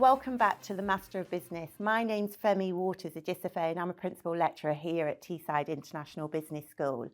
welcome back to the Master of Business. My name's Femi Waters-Ajisafe and I'm a Principal Lecturer here at Teesside International Business School.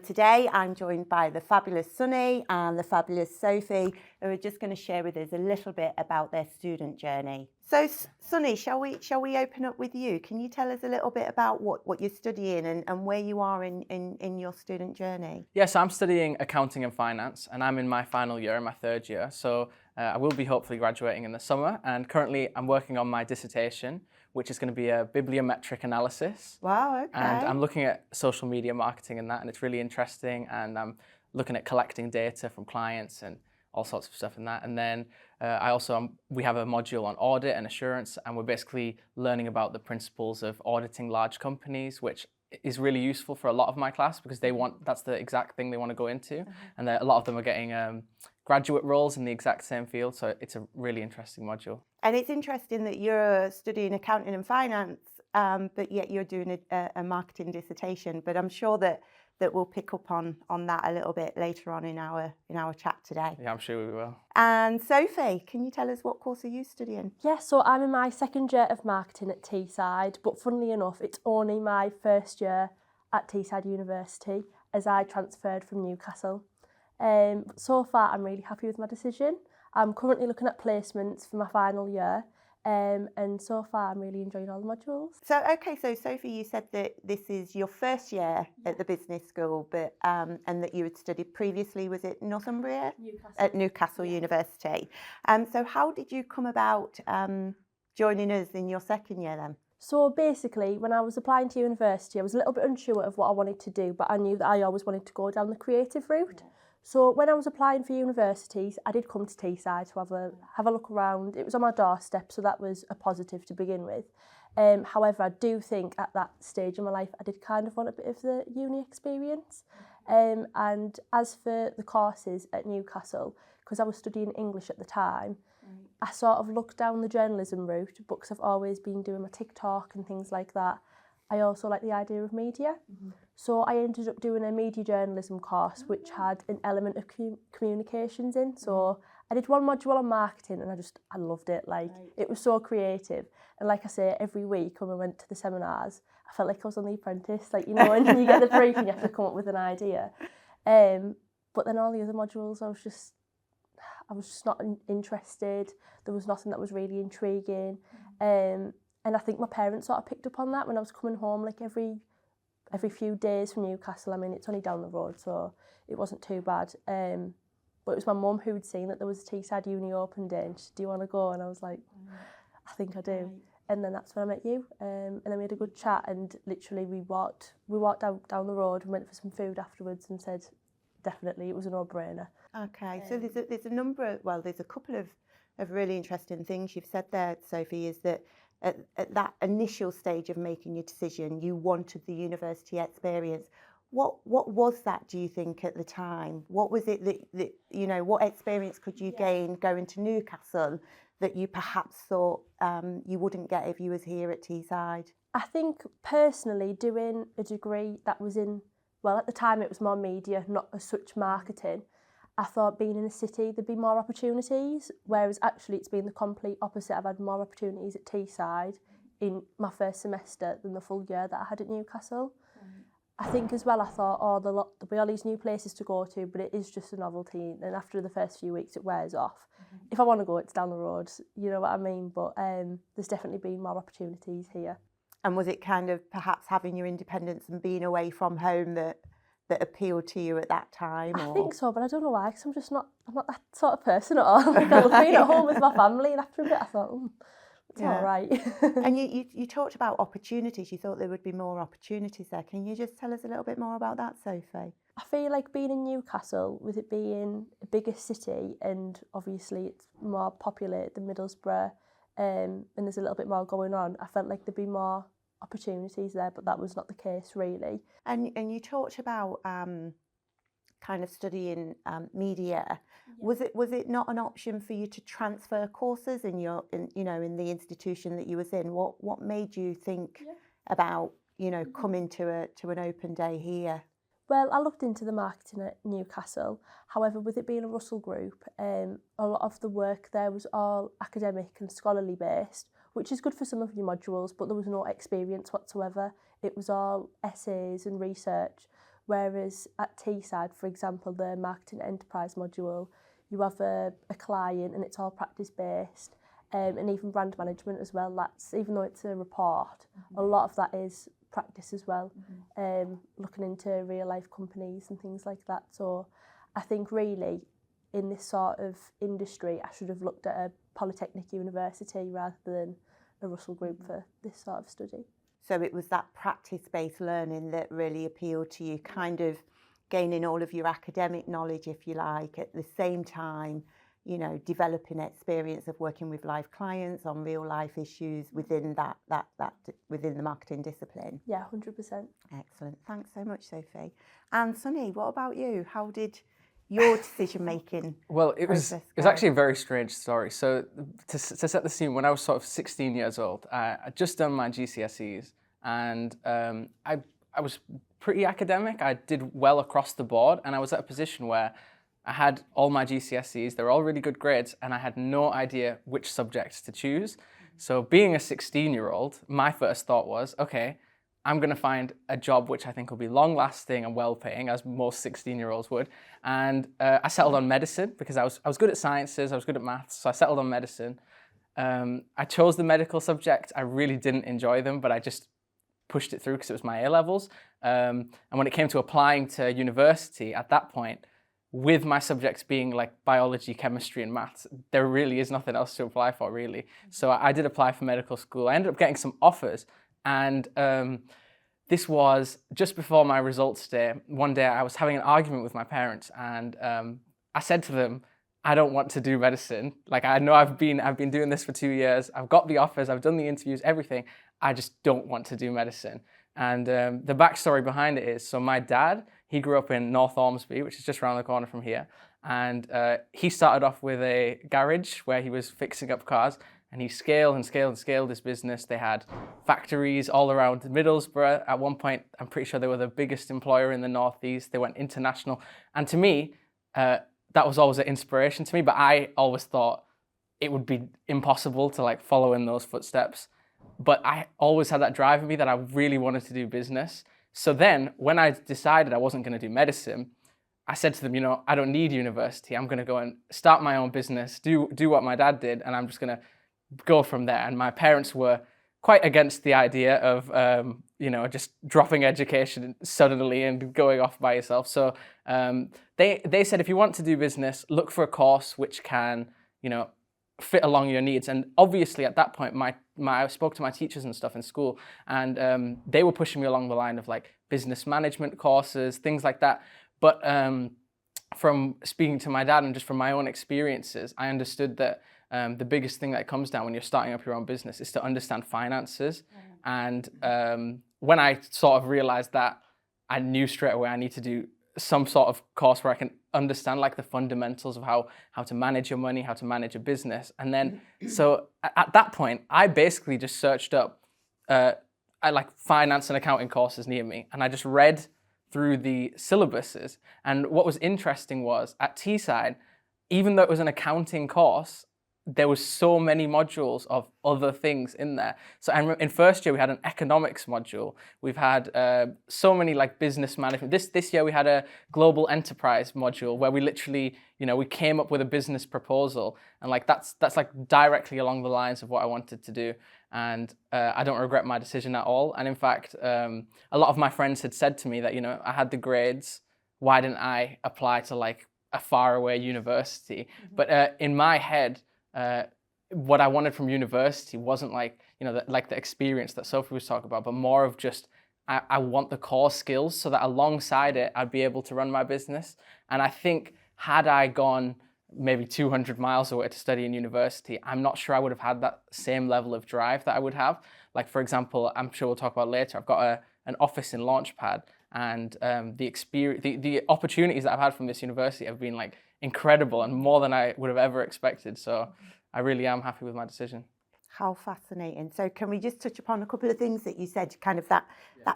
Today I'm joined by the fabulous Sunny and the fabulous Sophie, who are just going to share with us a little bit about their student journey. So Sunny, shall we open up with you? Can you tell us a little bit about what you're studying and where you are in your student journey? Yes, I'm studying accounting and finance and I'm in my final year, my third year. So I will be hopefully graduating in the summer, and currently I'm working on my dissertation, which is going to be a bibliometric analysis. Wow, okay. And I'm looking at social media marketing and that, and it's really interesting, and I'm looking at collecting data from clients and all sorts of stuff in that. And then we have a module on audit and assurance, and we're basically learning about the principles of auditing large companies, which is really useful for a lot of my class because that's the exact thing they want to go into. And a lot of them are getting graduate roles in the exact same field, so it's a really interesting module. And it's interesting that you're studying accounting and finance, but yet you're doing a marketing dissertation. But I'm sure that we'll pick up on that a little bit later on in our chat today. Yeah, I'm sure we will. And Sophie, can you tell us what course are you studying? Yeah, so I'm in my second year of marketing at Teesside, but funnily enough, it's only my first year at Teesside University as I transferred from Newcastle. So far, I'm really happy with my decision. I'm currently looking at placements for my final year, and so far, I'm really enjoying all the modules. So Sophie, you said that this is your first year at the business school, but and that you had studied previously, was it Northumbria? Newcastle. At Newcastle University. So how did you come about joining us in your second year then? So basically, when I was applying to university, I was a little bit unsure of what I wanted to do, but I knew that I always wanted to go down the creative route. Yeah. So when I was applying for universities, I did come to Teesside to have a look around. It was on my doorstep, so that was a positive to begin with. However, I do think at that stage in my life, I did kind of want a bit of the uni experience. And as for the courses at Newcastle, because I was studying English at the time, I sort of looked down the journalism route, because I've always been doing my TikTok and things like that. I also like the idea of media. So I ended up doing a media journalism course, which had an element of communications in. So I did one module on marketing and I loved it. It was so creative. And like I say, every week when we went to the seminars, I felt like I was on The Apprentice. When you get the brief and you have to come up with an idea. But then all the other modules, I was just not interested. There was nothing that was really intriguing. And I think my parents sort of picked up on that when I was coming home every few days from Newcastle. I mean, it's only down the road, so it wasn't too bad. But it was my mum who had seen that there was a Teesside Uni open day and she said, "Do you want to go?" And I was like, I think I do. And then that's when I met you. And then we had a good chat, and literally we walked down the road and went for some food afterwards and said, definitely, it was a no-brainer. Okay, so there's a couple of really interesting things you've said there, Sophie, is that at that initial stage of making your decision, you wanted the university experience. What was that, do you think, at the time? What was it that what experience could you gain going to Newcastle that you perhaps thought you wouldn't get if you was here at Teesside? I think personally doing a degree that was in, well, at the time it was more media, not as such marketing. I thought being in a city there'd be more opportunities, whereas actually it's been the complete opposite. I've had more opportunities at Teesside in my first semester than the full year that I had at Newcastle. I think as well I thought, there'll be all these new places to go to, but it is just a novelty, and after the first few weeks it wears off. If I want to go, it's down the road, you know what I mean? But there's definitely been more opportunities here. And was it kind of perhaps having your independence and being away from home that appealed to you at that time? I think so, but I don't know why, because I'm not that sort of person at all. I love being at home with my family, and after a bit I thought, it's all right. And you talked about opportunities. You thought there would be more opportunities there. Can you just tell us a little bit more about that, Sophie? I feel like being in Newcastle, with it being a bigger city, and obviously it's more populated than Middlesbrough, and there's a little bit more going on, I felt like there'd be more opportunities there, but that was not the case really. And you talked about kind of studying media. Yeah. Was it not an option for you to transfer courses in the institution that you was in? What made you think about coming to an open day here? Well, I looked into the marketing at Newcastle. However, with it being a Russell Group, a lot of the work there was all academic and scholarly based, which is good for some of your modules, but there was no experience whatsoever. It was all essays and research, whereas at Teesside, for example, the marketing enterprise module, you have a client and it's all practice based, and even brand management as well. That's, even though it's a report, a lot of that is practice as well, looking into real life companies and things like that. So I think really in this sort of industry I should have looked at a polytechnic university rather than a Russell Group for this sort of study. So it was that practice-based learning that really appealed to you, kind of gaining all of your academic knowledge, if you like, at the same time, you know, developing experience of working with live clients on real life issues within that within the marketing discipline. Yeah, 100%. Excellent. Thanks so much, Sophie. And Sunny, what about you? How did your decision making? Well, it was actually a very strange story. So to set the scene, when I was sort of 16 years old, I'd just done my GCSEs, and I was pretty academic. I did well across the board, and I was at a position where I had all my GCSEs, they were all really good grades, and I had no idea which subjects to choose. So being a 16-year-old, my first thought was, okay, I'm going to find a job which I think will be long-lasting and well-paying, as most 16-year-olds would. And I settled on medicine because I was good at sciences, I was good at maths, so I settled on medicine. I chose the medical subject. I really didn't enjoy them, but I just pushed it through because it was my A-levels. And when it came to applying to university at that point, with my subjects being like biology, chemistry and maths, there really is nothing else to apply for, really. So I did apply for medical school. I ended up getting some offers, and this was just before my results day. One day I was having an argument with my parents, and I said to them, I don't want to do medicine. Like, I know I've been doing this for 2 years. I've got the offers, I've done the interviews, everything. I just don't want to do medicine. And the backstory behind it is, so my dad, he grew up in North Ormsby, which is just around the corner from here. And he started off with a garage where he was fixing up cars, and he scaled and scaled and scaled his business. They had factories all around Middlesbrough. At one point, I'm pretty sure they were the biggest employer in the Northeast. They went international. And to me, that was always an inspiration to me, but I always thought it would be impossible to like follow in those footsteps. But I always had that drive in me that I really wanted to do business. So then when I decided I wasn't going to do medicine, I said to them, you know, I don't need university. I'm going to go and start my own business, do what my dad did, and I'm just going to go from there. And my parents were quite against the idea of, you know, just dropping education suddenly and going off by yourself. So they said, if you want to do business, look for a course which can, you know, fit along your needs. And obviously at that point, I spoke to my teachers and stuff in school, and they were pushing me along the line of like business management courses, things like that. But from speaking to my dad and just from my own experiences, I understood that the biggest thing that comes down when you're starting up your own business is to understand finances. And when I sort of realized that, I knew straight away I need to do some sort of course where I can understand like the fundamentals of how to manage your money, how to manage a business. And then, so at that point, I basically just searched up I like finance and accounting courses near me, and I just read through the syllabuses. And what was interesting was at Teesside, even though it was an accounting course, there was so many modules of other things in there. So I remember in first year we had an economics module. We've had so many like business management. This year we had a global enterprise module where we literally, you know, we came up with a business proposal, and like that's like directly along the lines of what I wanted to do. And I don't regret my decision at all. And in fact, a lot of my friends had said to me that, you know, I had the grades, why didn't I apply to like a faraway university? But in my head, what I wanted from university wasn't like, you know, the experience that Sophie was talking about, but more of just, I want the core skills so that alongside it, I'd be able to run my business. And I think had I gone maybe 200 miles away to study in university, I'm not sure I would have had that same level of drive that I would have. Like, for example, I'm sure we'll talk about later, I've got an office in Launchpad, and the opportunities that I've had from this university have been like incredible and more than I would have ever expected. So I really am happy with my decision. How fascinating. So can we just touch upon a couple of things that you said, kind of that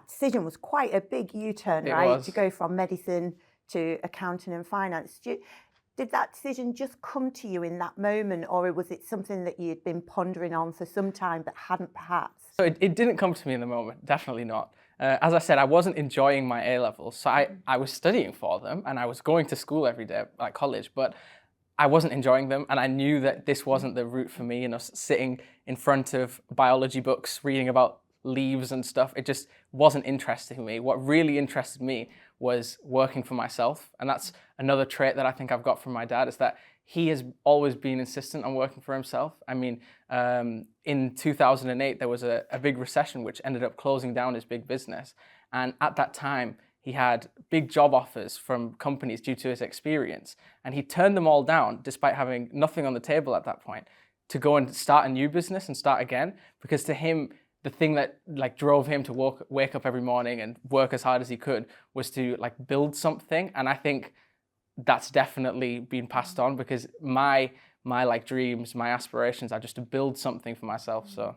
decision was quite a big U-turn, It right? was. To go from medicine to accounting and finance. Did that decision just come to you in that moment, or was it something that you'd been pondering on for some time but hadn't perhaps? So it didn't come to me in the moment, definitely not. As I said, I wasn't enjoying my A-levels, so I was studying for them and I was going to school every day at college, but I wasn't enjoying them, and I knew that this wasn't the route for me. You know, sitting in front of biology books, reading about leaves and stuff, it just wasn't interesting me. What really interested me was working for myself, and that's another trait that I think I've got from my dad, is that he has always been insistent on working for himself. I mean, in 2008, there was a big recession which ended up closing down his big business, and at that time, he had big job offers from companies due to his experience, and he turned them all down despite having nothing on the table at that point to go and start a new business and start again, because to him, the thing that like drove him to wake up every morning and work as hard as he could was to like build something. And I think that's definitely been passed on, because my like dreams, my aspirations are just to build something for myself. So,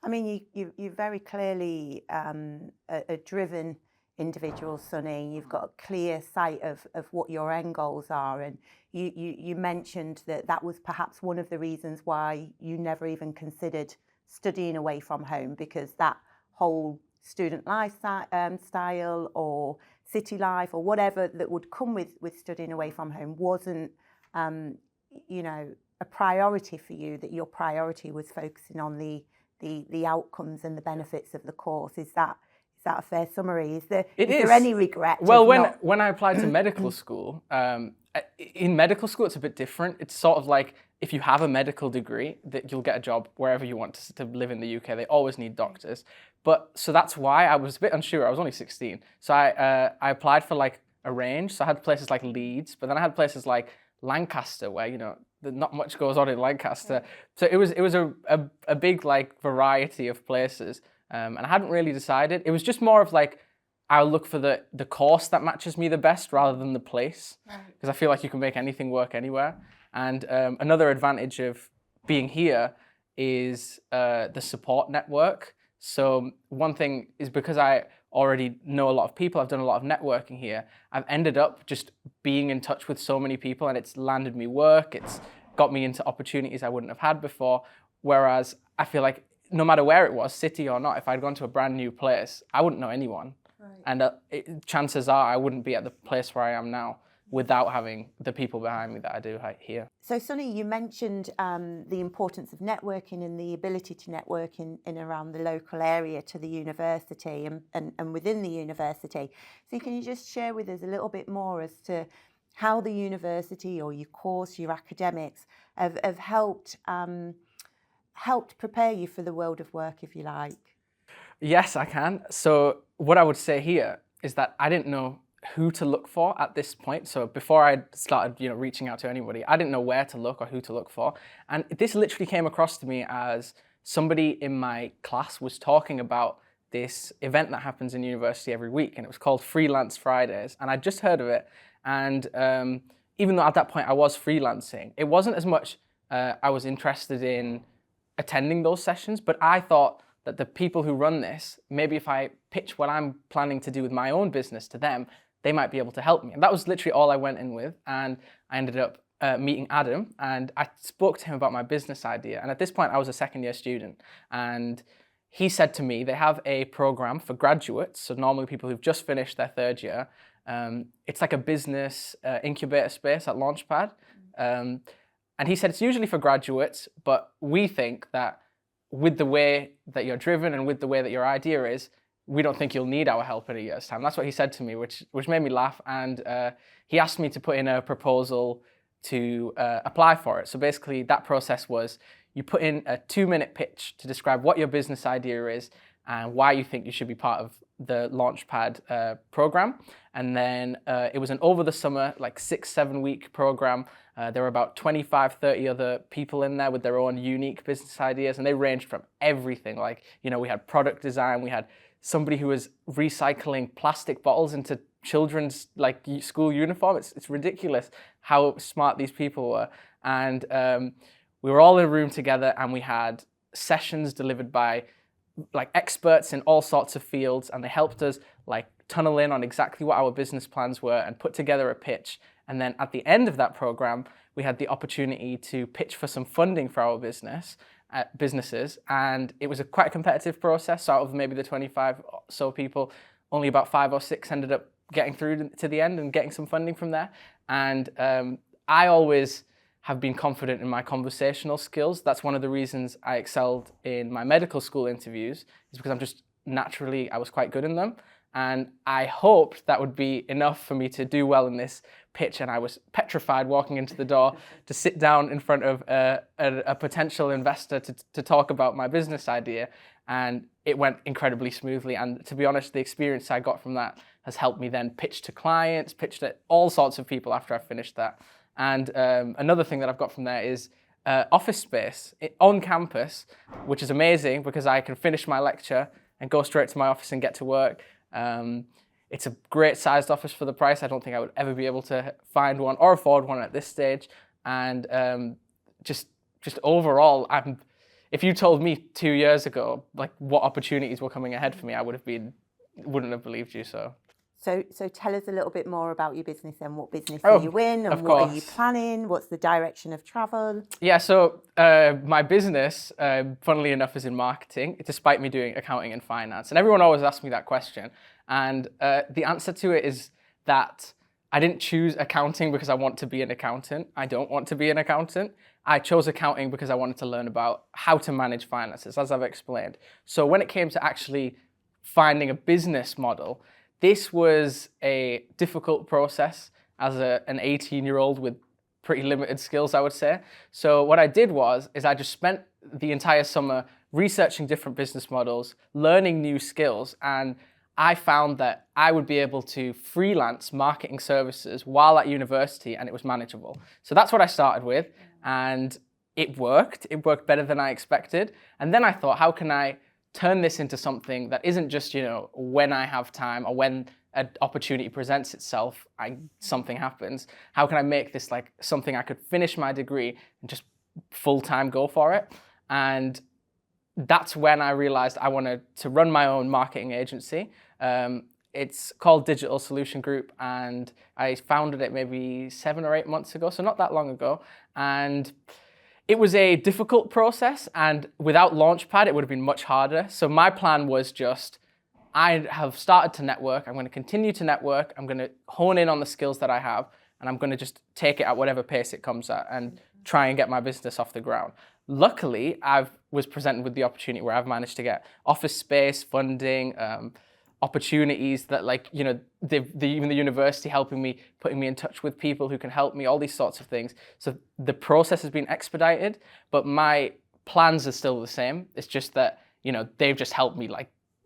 I mean, you're very clearly a driven individual, Sonny. You've got a clear sight of what your end goals are, and you mentioned that was perhaps one of the reasons why you never even considered studying away from home, because that whole student lifestyle or city life or whatever that would come with studying away from home wasn't a priority for you, that your priority was focusing on the outcomes and the benefits of the course. Is that a fair summary? Is there any regret? Well, when I applied to medical school, in medical school it's a bit different. It's sort of like if you have a medical degree, that you'll get a job wherever you want to live in the UK. They always need doctors. But so that's why I was a bit unsure. I was only 16. So I applied for like a range. So I had places like Leeds, but then I had places like Lancaster, where, you know, not much goes on in Lancaster. So it was a big like variety of places. And I hadn't really decided. It was just more of like, I'll look for the course that matches me the best rather than the place. Because I feel like you can make anything work anywhere. And another advantage of being here is the support network. So one thing is, because I already know a lot of people, I've done a lot of networking here, I've ended up just being in touch with so many people, and it's landed me work, it's got me into opportunities I wouldn't have had before. Whereas I feel like no matter where it was, city or not, if I'd gone to a brand new place, I wouldn't know anyone. Right. And chances are I wouldn't be at the place where I am now without having the people behind me that I do here. So, Sonny, you mentioned the importance of networking and the ability to network in around the local area to the university and within the university. So can you just share with us a little bit more as to how the university or your course, your academics have helped prepare you for the world of work, if you like? Yes, I can. So what I would say here is that I didn't know who to look for at this point. So before I started, reaching out to anybody, I didn't know where to look or who to look for. And this literally came across to me as somebody in my class was talking about this event that happens in university every week, and it was called Freelance Fridays. And I just heard of it. And even though at that point I was freelancing, it wasn't as much I was interested in attending those sessions, but I thought that the people who run this, maybe if I pitch what I'm planning to do with my own business to them, they might be able to help me. And that was literally all I went in with. And I ended up meeting Adam, and I spoke to him about my business idea. And at this point I was a second-year student, and he said to me, they have a program for graduates, so normally people who've just finished their third year. It's like a business incubator space at Launchpad. And he said it's usually for graduates, but we think that with the way that you're driven and with the way that your idea is, we don't think you'll need our help in a year's time. That's what he said to me, which made me laugh. And he asked me to put in a proposal to apply for it. So basically that process was, you put in a 2-minute pitch to describe what your business idea is and why you think you should be part of the Launchpad program. And then it was an over the summer, like 6-7 week program. There were about 25-30 other people in there with their own unique business ideas, and they ranged from everything. Like, we had product design, we had somebody who was recycling plastic bottles into children's like school uniform. It's ridiculous how smart these people were. And we were all in a room together, and we had sessions delivered by like experts in all sorts of fields, and they helped us like tunnel in on exactly what our business plans were and put together a pitch. And then at the end of that program, we had the opportunity to pitch for some funding for our businesses, and it was quite a competitive process. So out of maybe the 25 or so people, only about 5 or 6 ended up getting through to the end and getting some funding from there. And I always have been confident in my conversational skills. That's one of the reasons I excelled in my medical school interviews, is because I was quite good in them. And I hoped that would be enough for me to do well in this pitch. And I was petrified walking into the door to sit down in front of a potential investor to talk about my business idea. And it went incredibly smoothly. And to be honest, the experience I got from that has helped me then pitch to clients, pitch to all sorts of people after I finished that. And another thing that I've got from there is office space on campus, which is amazing because I can finish my lecture and go straight to my office and get to work. It's a great sized office for the price. I don't think I would ever be able to find one or afford one at this stage. And just overall, if you told me 2 years ago like what opportunities were coming ahead for me, I wouldn't have believed you. So tell us a little bit more about your business and what business are you in, and what are you planning? What's the direction of travel? Yeah, so my business, funnily enough, is in marketing, despite me doing accounting and finance. And everyone always asks me that question. And the answer to it is that I didn't choose accounting because I want to be an accountant. I don't want to be an accountant. I chose accounting because I wanted to learn about how to manage finances, as I've explained. So when it came to actually finding a business model, this was a difficult process as an 18-year-old with pretty limited skills, I would say. So what I did is I just spent the entire summer researching different business models, learning new skills, and I found that I would be able to freelance marketing services while at university, and it was manageable. So that's what I started with, and it worked. It worked better than I expected. And then I thought, how can I turn this into something that isn't just, when I have time or when an opportunity presents itself, something happens. How can I make this like something I could finish my degree and just full-time go for it? And that's when I realized I wanted to run my own marketing agency. It's called Digital Solution Group, and I founded it maybe 7 or 8 months ago, so not that long ago. And it was a difficult process, and without Launchpad, it would have been much harder. So my plan was I have started to network. I'm going to continue to network. I'm going to hone in on the skills that I have, and I'm going to just take it at whatever pace it comes at and try and get my business off the ground. Luckily, I was presented with the opportunity where I've managed to get office space, funding, opportunities that even the university helping me, putting me in touch with people who can help me, all these sorts of things. So the process has been expedited, but my plans are still the same. It's just that, they've just helped me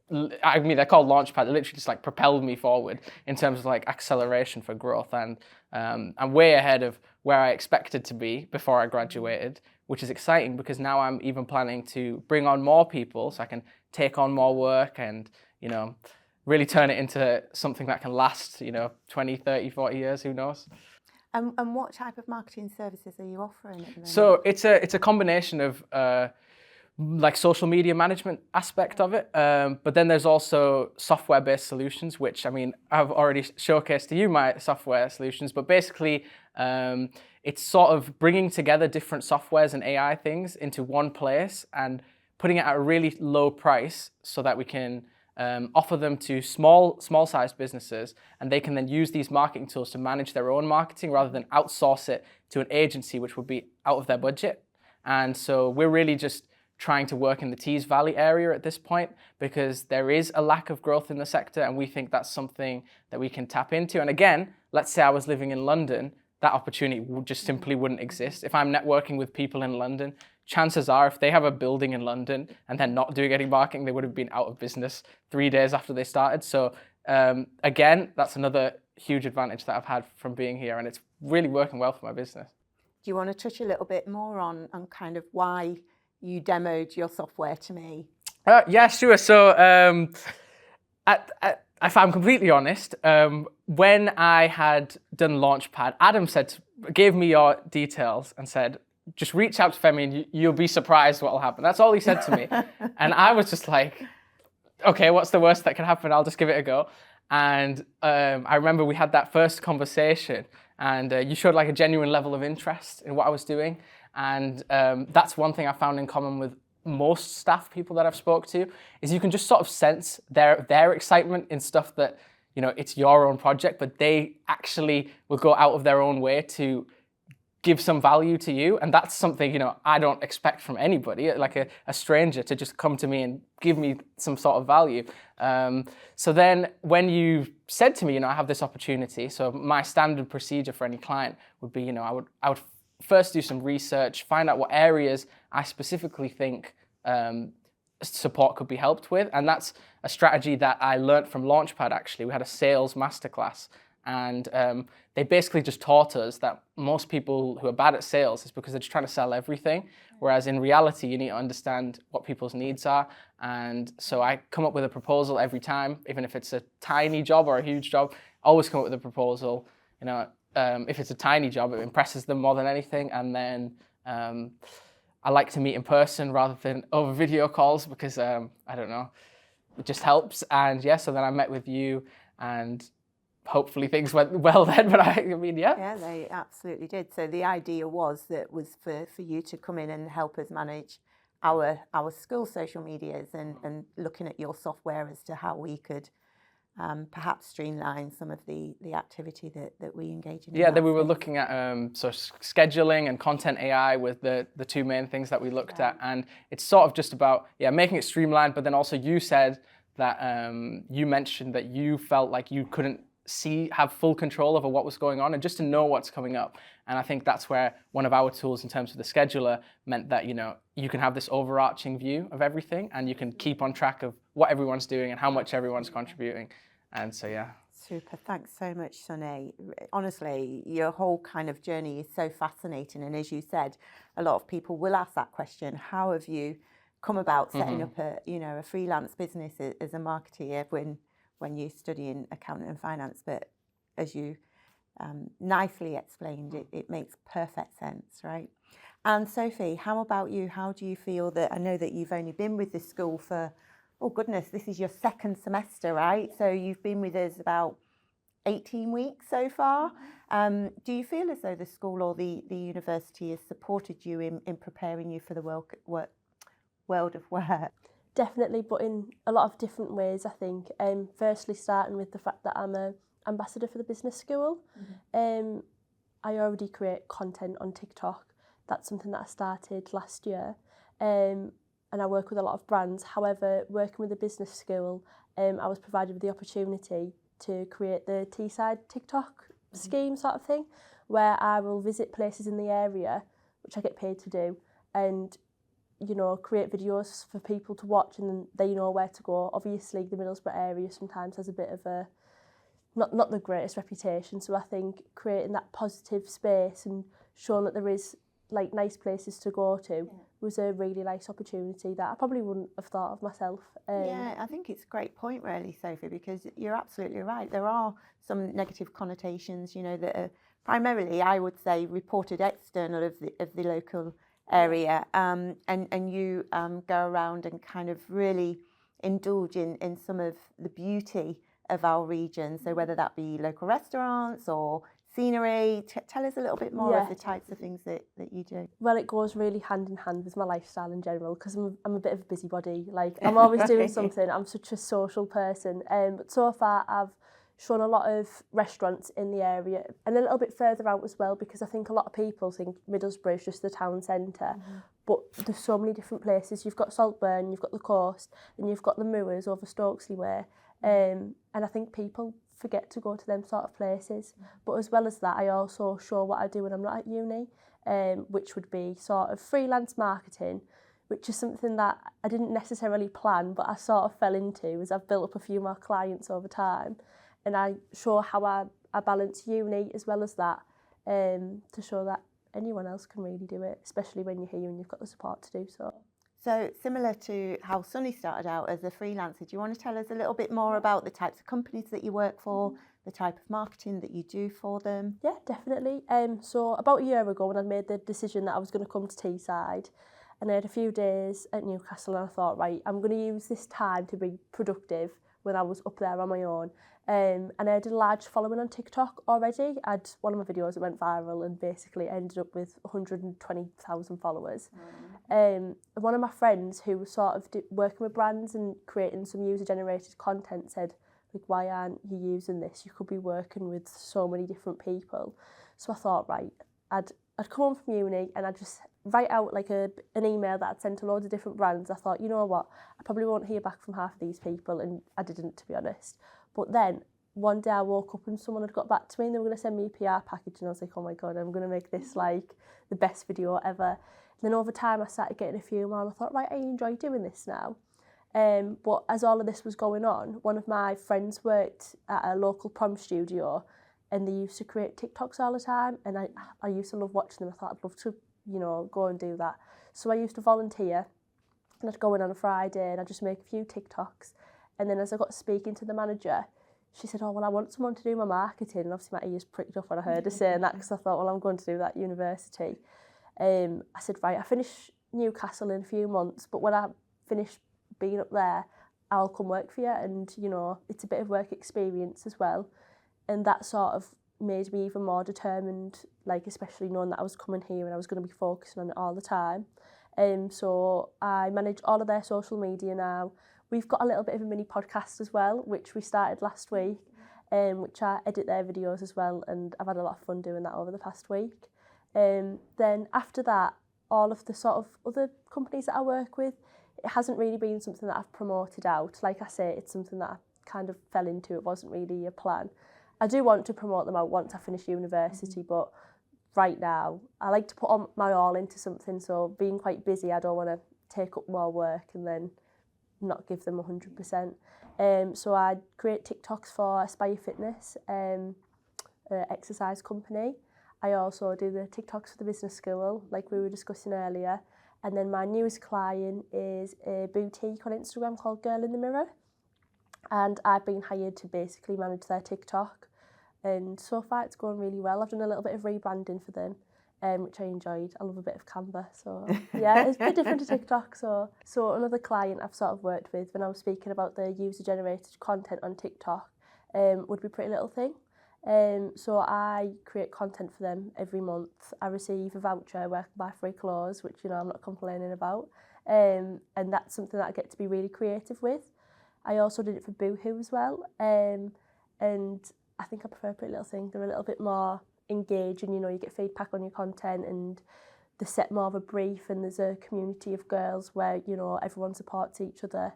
they're called Launchpad. They literally just propelled me forward in terms of acceleration for growth. And I'm way ahead of where I expected to be before I graduated, which is exciting because now I'm even planning to bring on more people so I can take on more work and, really turn it into something that can last, 20, 30, 40 years, who knows? And what type of marketing services are you offering at the moment? So it's a combination of social media management aspect of it, but then there's also software-based solutions, which I've already showcased to you my software solutions, but basically it's sort of bringing together different softwares and AI things into one place and putting it at a really low price so that we can offer them to small-sized businesses, and they can then use these marketing tools to manage their own marketing rather than outsource it to an agency, which would be out of their budget. And so we're really just trying to work in the Tees Valley area at this point because there is a lack of growth in the sector, and we think that's something that we can tap into. And again, let's say I was living in London, that opportunity just simply wouldn't exist. If I'm networking with people in London, chances are if they have a building in London and they're not doing any marketing, they would have been out of business 3 days after they started. So again, that's another huge advantage that I've had from being here, and it's really working well for my business. Do you want to touch a little bit more on kind of why you demoed your software to me? Yeah, sure. So if I'm completely honest, when I had done Launchpad, Adam gave me your details and said, just reach out to Femi and you'll be surprised what will happen. That's all he said to me. And I was just like, okay, what's the worst that can happen? I'll just give it a go. And I remember we had that first conversation, and you showed like a genuine level of interest in what I was doing. And that's one thing I found in common with most staff people that I've spoke to, is you can just sort of sense their excitement in stuff that, you know, it's your own project, but they actually will go out of their own way to give some value to you. And that's something, you know, I don't expect from anybody, like a stranger to just come to me and give me some sort of value. So then when you said to me, you know, I have this opportunity, so my standard procedure for any client would be, you know, I would first do some research, find out what areas I specifically think support could be helped with. And that's a strategy that I learned from Launchpad, actually. We had a sales masterclass, and they basically just taught us that most people who are bad at sales is because they're just trying to sell everything, whereas in reality, you need to understand what people's needs are. And so I come up with a proposal every time, even if it's a tiny job or a huge job, always come up with a proposal. You know, if it's a tiny job, it impresses them more than anything. And then I like to meet in person rather than over video calls because, I don't know, it just helps. And yeah, so then I met with you, and hopefully things went well then, but I mean, yeah. Yeah, they absolutely did. So the idea was for you to come in and help us manage our school social medias and looking at your software as to how we could perhaps streamline some of the activity that we engage in. Yeah, then we were looking at so scheduling and content AI with the two main things that we looked at, and it's sort of just about making it streamlined. But then also you said that you mentioned that you felt like you couldn't have full control over what was going on and just to know what's coming up. And I think that's where one of our tools in terms of the scheduler meant that, you know, you can have this overarching view of everything and you can keep on track of what everyone's doing and how much everyone's contributing. And so, yeah. Super. Thanks so much, Sunny. Honestly, your whole kind of journey is so fascinating. And as you said, a lot of people will ask that question, how have you come about setting up a freelance business as a marketeer when you're studying accounting and finance? But as you nicely explained, it makes perfect sense, right? And Sophie, how about you? How do you feel that, I know that you've only been with the school for, oh goodness, this is your second semester, right? So you've been with us about 18 weeks so far. Do you feel as though the school or the university has supported you in preparing you for the world of work? Definitely, but in a lot of different ways, I think. Firstly, starting with the fact that I'm an ambassador for the business school. I already create content on TikTok. That's something that I started last year. And I work with a lot of brands. However, working with the business school, I was provided with the opportunity to create the Teesside TikTok scheme sort of thing, where I will visit places in the area, which I get paid to do, and you know, create videos for people to watch, and then they know where to go. Obviously, the Middlesbrough area sometimes has a bit of a not the greatest reputation, so I think creating that positive space and showing that there is like nice places to go to was a really nice opportunity that I probably wouldn't have thought of myself. Yeah, I think it's a great point really, Sophie, because you're absolutely right. There are some negative connotations, you know, that are primarily, I would say, reported external of the local area, and you go around and kind of really indulge in some of the beauty of our region. So whether that be local restaurants or scenery, tell us a little bit more of the types of things that you do. Well, it goes really hand in hand with my lifestyle in general, because I'm a bit of a busybody. Like, I'm always doing something. I'm such a social person. But so far, I've shown a lot of restaurants in the area and a little bit further out as well, because I think a lot of people think Middlesbrough is just the town centre, but there's so many different places. You've got Saltburn, you've got the coast, and you've got the moors over Stokesley Way, and I think people forget to go to them sort of places. But as well as that, I also show what I do when I'm not at uni, which would be sort of freelance marketing, which is something that I didn't necessarily plan, but I sort of fell into as I've built up a few more clients over time. And I show how I balance uni as well as that, to show that anyone else can really do it, especially when you're here and you've got the support to do so. So similar to how Sunny started out as a freelancer, do you want to tell us a little bit more about the types of companies that you work for, the type of marketing that you do for them? Yeah, definitely. So about a year ago when I made the decision that I was going to come to Teesside, and I had a few days at Newcastle, and I thought, right, I'm going to use this time to be productive when I was up there on my own. And I had a large following on TikTok already. I had one of my videos that went viral and basically ended up with 120,000 followers. One of my friends who was sort of working with brands and creating some user-generated content said, like, why aren't you using this? You could be working with so many different people. So I thought, right, I'd come home from uni and I'd just write out like an email that I'd sent to loads of different brands. I thought, you know what, I probably won't hear back from half of these people, and I didn't, to be honest. But then one day I woke up and someone had got back to me and they were going to send me a PR package, and I was like, oh my God, I'm going to make this like the best video ever. And then over time I started getting a few more and I thought, right, I enjoy doing this now. But as all of this was going on, one of my friends worked at a local prom studio and they used to create TikToks all the time, and I used to love watching them. I thought I'd love to, you know, go and do that. So I used to volunteer and I'd go in on a Friday and I'd just make a few TikToks. And then as I got speaking to the manager, she said, oh, well, I want someone to do my marketing. And obviously my ears pricked up when I heard her saying that, because I thought, well, I'm going to do that at university. I said, right, I finish Newcastle in a few months, but when I finish being up there, I'll come work for you. And, you know, it's a bit of work experience as well. And that sort of made me even more determined, like especially knowing that I was coming here and I was going to be focusing on it all the time. So I manage all of their social media now. We've got a little bit of a mini podcast as well, which we started last week, which I edit their videos as well, and I've had a lot of fun doing that over the past week. Then after that, all of the sort of other companies that I work with, it hasn't really been something that I've promoted out. Like I say, it's something that I kind of fell into. It wasn't really a plan. I do want to promote them out once I finish university, but right now I like to put on my all into something. So being quite busy, I don't want to take up more work and then not give them 100%. So I create TikToks for Aspire Fitness, exercise company. I also do the TikToks for the business school, like we were discussing earlier. And then my newest client is a boutique on Instagram called Girl in the Mirror. And I've been hired to basically manage their TikTok. And so far it's going really well. I've done a little bit of rebranding for them, which I enjoyed. I love a bit of Canva. So yeah, it's a bit different to TikTok. So another client I've sort of worked with when I was speaking about the user-generated content on TikTok would be Pretty Little Thing. So I create content for them every month. I receive a voucher where I can buy free clothes, which, you know, I'm not complaining about. And that's something that I get to be really creative with. I also did it for Boohoo as well. And I think I prefer Pretty Little Thing. They're a little bit more engaging, you know, you get feedback on your content and they set more of a brief, and there's a community of girls where, you know, everyone supports each other.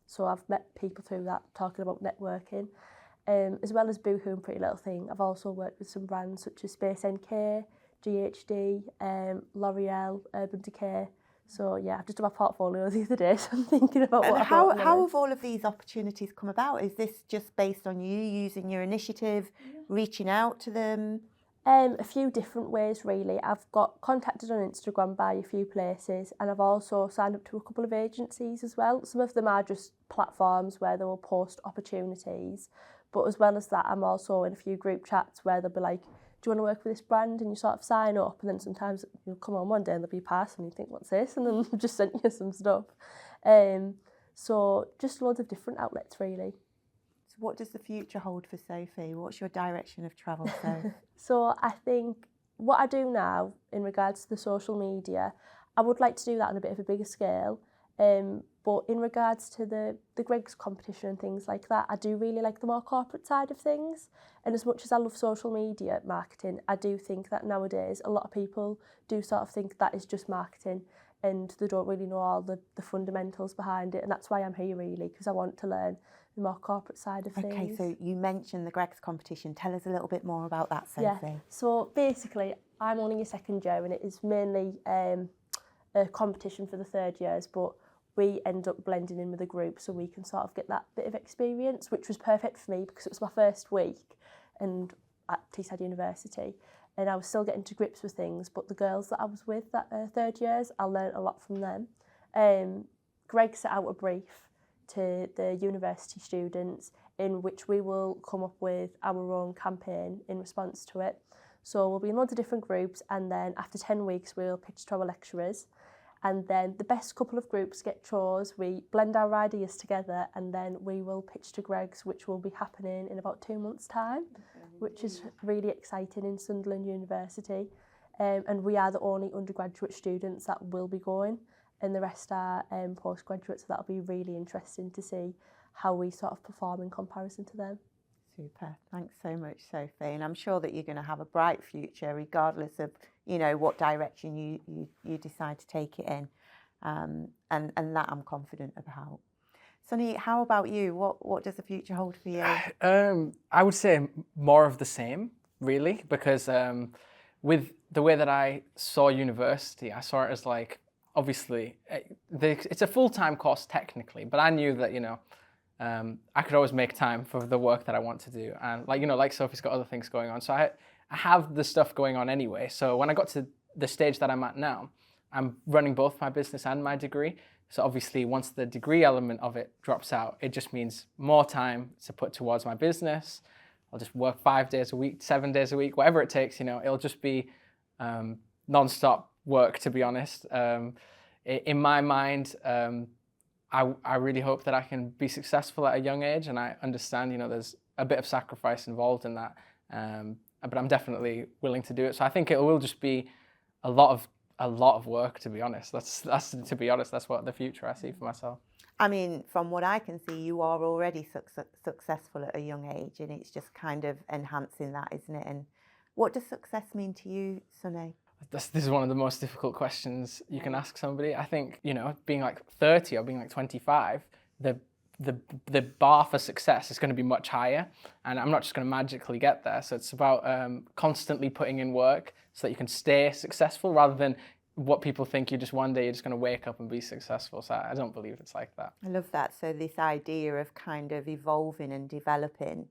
So I've met people through that, talking about networking. As well as Boohoo and Pretty Little Thing, I've also worked with some brands such as Space NK, GHD, L'Oreal, Urban Decay. So yeah, I've just done my portfolio the other day, so I'm thinking about what how have all of these opportunities come about? Is this just based on you using your initiative, reaching out to them? A few different ways really. I've got contacted on Instagram by a few places, and I've also signed up to a couple of agencies as well. Some of them are just platforms where they will post opportunities, but as well as that, I'm also in a few group chats where they'll be like, do you want to work with this brand? And you sort of sign up, and then sometimes you'll come on one day and there'll be a pass and you think, what's this? And then they've just sent you some stuff. So just loads of different outlets really. So what does the future hold for Sophie? What's your direction of travel, Soph? So I think what I do now in regards to the social media, I would like to do that on a bit of a bigger scale. But in regards to the Greggs competition and things like that, I do really like the more corporate side of things. And as much as I love social media marketing, I do think that nowadays a lot of people do sort of think that is just marketing and they don't really know all the fundamentals behind it. And that's why I'm here really, because I want to learn the more corporate side of things. Okay, so you mentioned the Greggs competition. Tell us a little bit more about that, Sophie. Yeah, so basically I'm only a second year and it is mainly a competition for the third years, but we end up blending in with a group so we can sort of get that bit of experience, which was perfect for me because it was my first week and at Teesside University, and I was still getting to grips with things, but the girls that I was with that third years, I learned a lot from them. Greg set out a brief to the university students. in which we will come up with our own campaign in response to it. So we'll be in loads of different groups, and then after 10 weeks we'll pitch to our lecturers, and then the best couple of groups get chose. We blend our ideas together, and then we will pitch to Greggs, which will be happening in about 2 months' time, which is really exciting in Sunderland University. And we are the only undergraduate students that will be going, and the rest are postgraduates, so that'll be really interesting to see how we sort of perform in comparison to them. Super. Thanks so much, Sophie. And I'm sure that you're going to have a bright future, regardless of, you know, what direction you decide to take it in. And that I'm confident about. Sunny, how about you? What does the future hold for you? I would say more of the same, really, because with the way that I saw university, I saw it as like, obviously, it's a full-time course technically, but I knew that, you know, I could always make time for the work that I want to do. And like, you know, like Sophie's got other things going on. So I have the stuff going on anyway. So when I got to the stage that I'm at now, I'm running both my business and my degree. So obviously once the degree element of it drops out, it just means more time to put towards my business. I'll just work 5 days a week, 7 days a week, whatever it takes, you know, it'll just be non-stop work, to be honest. In my mind, I really hope that I can be successful at a young age, and I understand, you know, there's a bit of sacrifice involved in that, but I'm definitely willing to do it. So I think it will just be a lot of work, to be honest. That's what the future I see for myself. I mean, from what I can see, you are already successful at a young age, and it's just kind of enhancing that, isn't it? And what does success mean to you, Sunny? This is one of the most difficult questions you can ask somebody. I think, you know, being like 30 or being like 25, the bar for success is going to be much higher, and I'm not just going to magically get there. So it's about constantly putting in work so that you can stay successful, rather than what people think you're just one day you're just going to wake up and be successful. So I don't believe it's like that. I love that. So this idea of kind of evolving and developing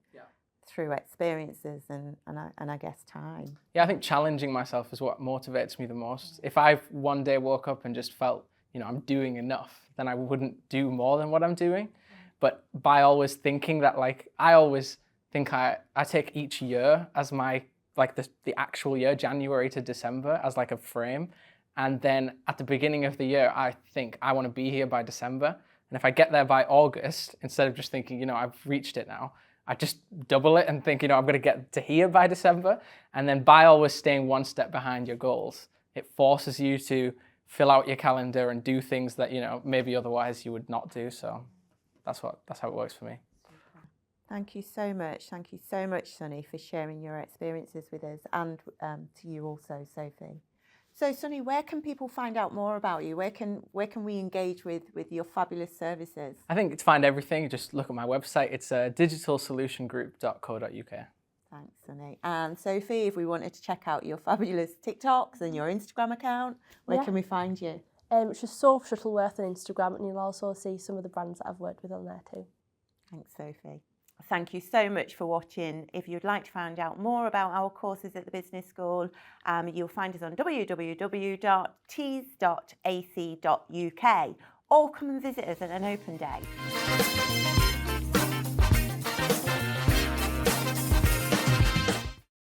through experiences and I guess time. Yeah, I think challenging myself is what motivates me the most. If I one day woke up and just felt, you know, I'm doing enough, then I wouldn't do more than what I'm doing. But by always thinking that, like, I always think I take each year as my, like, the actual year, January to December, as like a frame. And then at the beginning of the year, I think I want to be here by December. And if I get there by August, instead of just thinking, you know, I've reached it now, I just double it and think, you know, I'm going to get to here by December. And then by always staying one step behind your goals, it forces you to fill out your calendar and do things that, you know, maybe otherwise you would not do. So that's how it works for me. Thank you so much. Thank you so much, Sunny, for sharing your experiences with us, and to you also, Sophie. So, Sunny, where can people find out more about you? Where can we engage with your fabulous services? I think to find everything, just look at my website. It's digitalsolutiongroup.co.uk. Thanks, Sunny. And Sophie, if we wanted to check out your fabulous TikToks and your Instagram account, where can we find you? It's just Soph Shuttleworth on Instagram, and you'll also see some of the brands that I've worked with on there too. Thanks, Sophie. Thank you so much for watching. If you'd like to find out more about our courses at the Business School, you'll find us on www.tees.ac.uk, or come and visit us at an open day.